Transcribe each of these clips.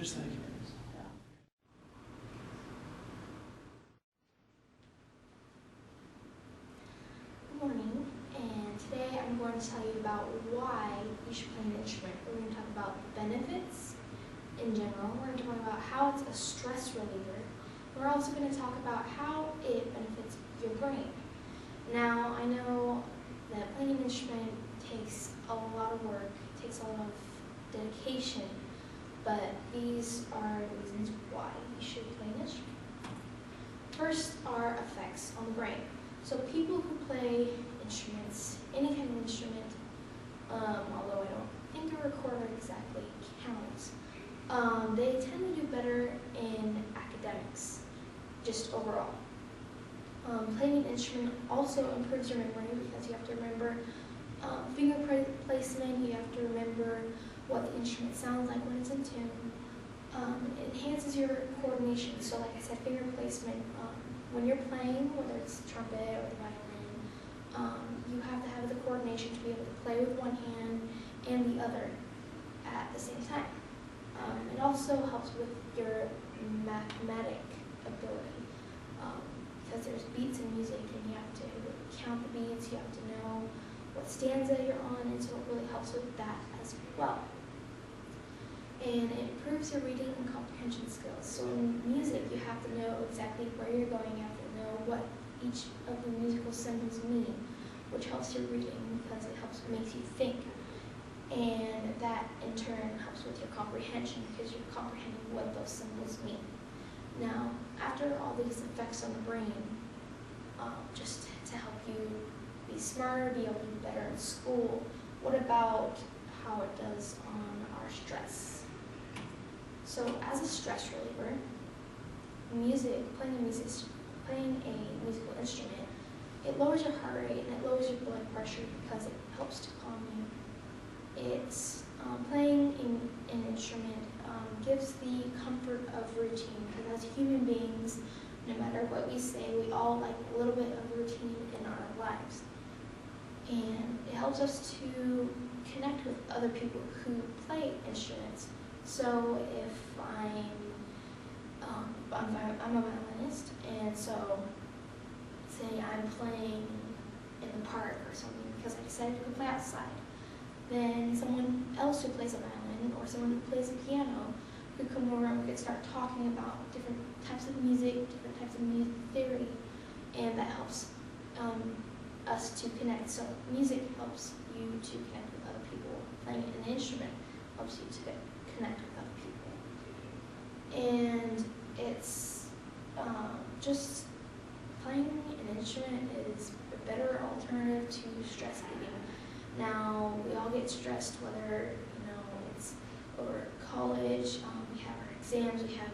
Just thank you. Good morning, and today I'm going to tell you about why you should play an instrument. We're going to talk about benefits in general. We're going to talk about how it's a stress reliever. We're also going to talk about how it benefits your brain. Now, I know that playing an instrument takes a lot of work, takes a lot of dedication, but these are the reasons why you should play an instrument. First are effects on the brain. So people who play instruments, any kind of instrument, although I don't think a recorder exactly counts, they tend to do better in academics, just overall. Playing an instrument also improves your memory because you have to remember finger placement, you have to remember what the instrument sounds like when it's in tune. It enhances your coordination, so like I said, finger placement. When you're playing, whether it's trumpet or the violin, you have to have the coordination to be able to play with one hand and the other at the same time. It also helps with your mathematic ability because there's beats in music and you have to count the beats, you have to know what stanza you're on, and so it really helps with that as well. And it improves your reading and comprehension skills. So in music, you have to know exactly where you're going. You have to know what each of the musical symbols mean, which helps your reading because it makes you think. And that in turn helps with your comprehension because you're comprehending what those symbols mean. Now, after all these effects on the brain, just to help you be smarter, be able to do better in school, what about how it does on our stress? So as a stress reliever, playing a musical instrument, it lowers your heart rate and it lowers your blood pressure because it helps to calm you. It's playing an instrument gives the comfort of routine because as human beings, no matter what we say, we all like a little bit of routine in our lives. And it helps us to connect with other people who play instruments. So if I'm a violinist, and so say I'm playing in the park or something because I decided to go play outside, then someone else who plays a violin or someone who plays a piano could come over and we could start talking about different types of music, different types of music theory, and that helps us to connect. So music helps you to connect with other people. Playing an instrument helps you to connect with other people. And it's just playing an instrument is a better alternative to stress eating. Now, we all get stressed, whether it's over college, we have our exams, we have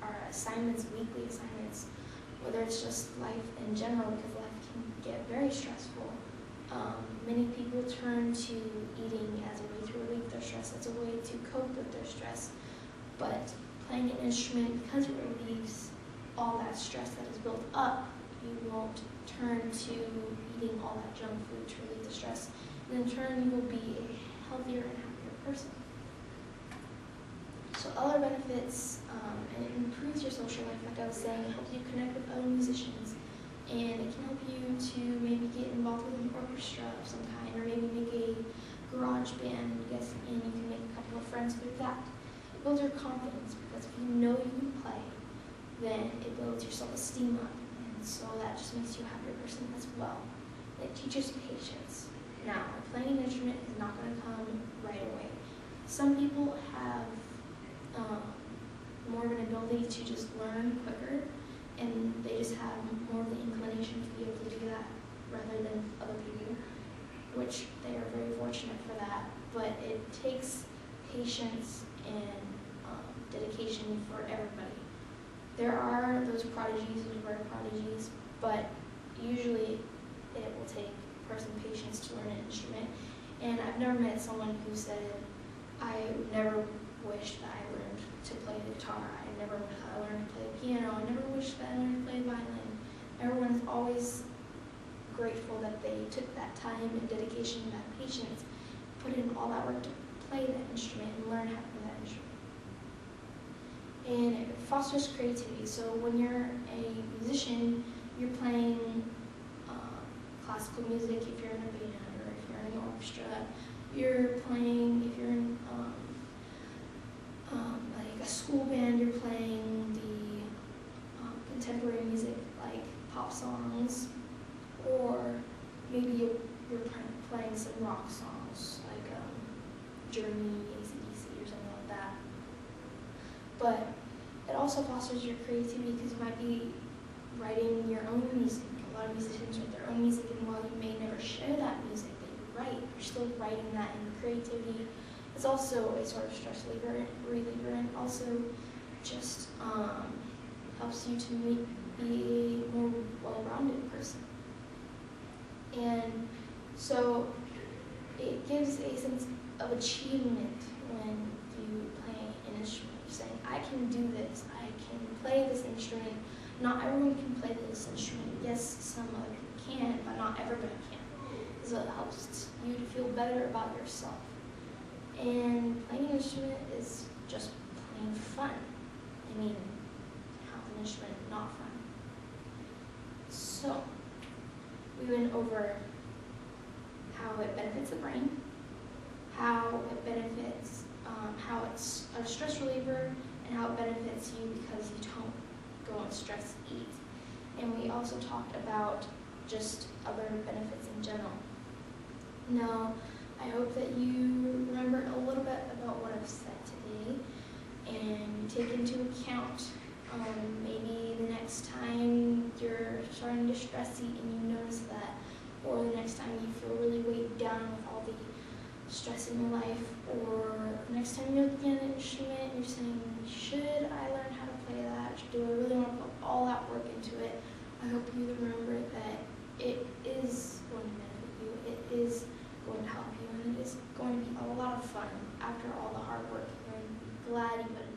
our assignments, weekly assignments, whether it's just life in general, because life can get very stressful. Many people turn to eating as a way to relieve their stress, as a way to cope with their stress. But playing an instrument, because it relieves all that stress that is built up, you won't turn to eating all that junk food to relieve the stress. And in turn, you will be a healthier and happier person. So other benefits, it improves your social life, like I was saying. It helps you connect with other musicians. And it can help you to maybe get involved with an orchestra of some kind, or maybe make a garage band, and you can make a couple of friends through that. It builds your confidence, because if you know you can play, then it builds your self-esteem up, and so that just makes you a happier person as well. It teaches patience. Now, playing an instrument is not going to come right away. Some people have more of an ability to just learn quicker, and they just have more of the inclination to be able to do that rather than other people, which they are very fortunate for that. But it takes patience and dedication for everybody. There are those prodigies, those rare prodigies, but usually it will take a person patience to learn an instrument. And I've never met someone who said, I never wished that I learned to play the guitar. I never wished that I learned to play the piano. I never wished that I learned to play the violin. Everyone's always grateful that they took that time and dedication and that patience, put in all that work to play that instrument and learn how to play that instrument. and it fosters creativity. So when you're a musician, you're playing classical music if you're in a band or if you're in an orchestra. You're playing, if you're in like a school band, you're playing the contemporary music like pop songs, or maybe you're playing some rock songs like Journey, AC/DC, or something like that. But it also fosters your creativity because you might be writing your own music. A lot of musicians write their own music, and while you may never share that music that you write, you're still writing that, and creativity is also a sort of stress reliever, and also just helps you to be a more well-rounded person. And so it gives a sense of achievement when you play an instrument. You're saying, I can do this, I can play this instrument. Not everyone can play this instrument. Yes, some other people can, but not everybody can. So it helps you to feel better about yourself. And playing an instrument is just plain fun. I mean, how's an instrument not fun? So, we went over how it benefits the brain, how it benefits, how it's a stress reliever, and how it benefits you because you don't go on stress eat. And we also talked about just other benefits in general. Now, I hope that you remember a little bit about what I've said today and take into account maybe the next time you're starting to stress eat and you notice that, or the next time you feel really weighed down with all the stress in your life, or the next time you're looking at an instrument and you're saying, should I learn how to play that? Do I really want to put all that work into it? I hope you remember that it is going to benefit you, it is going to help you, and it is going to be a lot of fun after all the hard work. You're going to be glad you put it